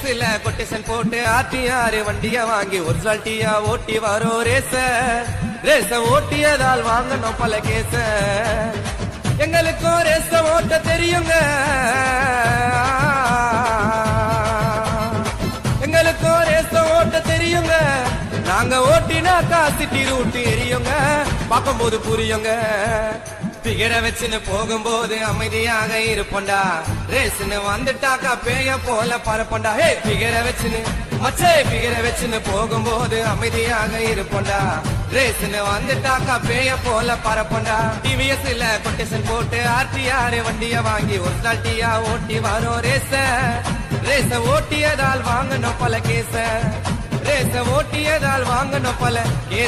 டிவிஎஸ்ல quotation போட்டு RTR வண்டிய வாங்கி ஒரிஜினாலிட்டியா ஓட்டி வரோம் ரேச ஓட்டியதால் வாங்கணும் பல கேச. எங்களுக்கும் ரேச ஓட்ட தெரியுங்க, எங்களுக்கும் ரேச ஓட்ட தெரியுங்க. நாங்க ஓட்டினாக்கா சிட்டி ரூட் எரியுங்க, பார்க்கும்போது புரியுங்க. பிகர வச்சுன்னு போகும்போது அமைதியாக இருப்போண்டா, ரேஸ்ன்னு வந்துட்டாக்கா பேய போல பரப்பண்டா. ஹே பிகர வச்சுன்னு மச்சே பிகர வச்சுன்னு போகும்போது அமைதியாக இருப்போண்டா, ரேஸ்ன்னு வந்துட்டாக்கா பேய போல பரப்பண்டா. டிவிஎஸ்ல கொட்டேஷன் போட்டு ஆர்டிஆர் வண்டிய வாங்கி ஒரிஜினாலிட்டியா ஓட்டி வரோம் ரேச ஓட்டியதால் வாங்கணும் பல கேச. ரேச ஓட்டியதால் வாங்கணும் பல கேச.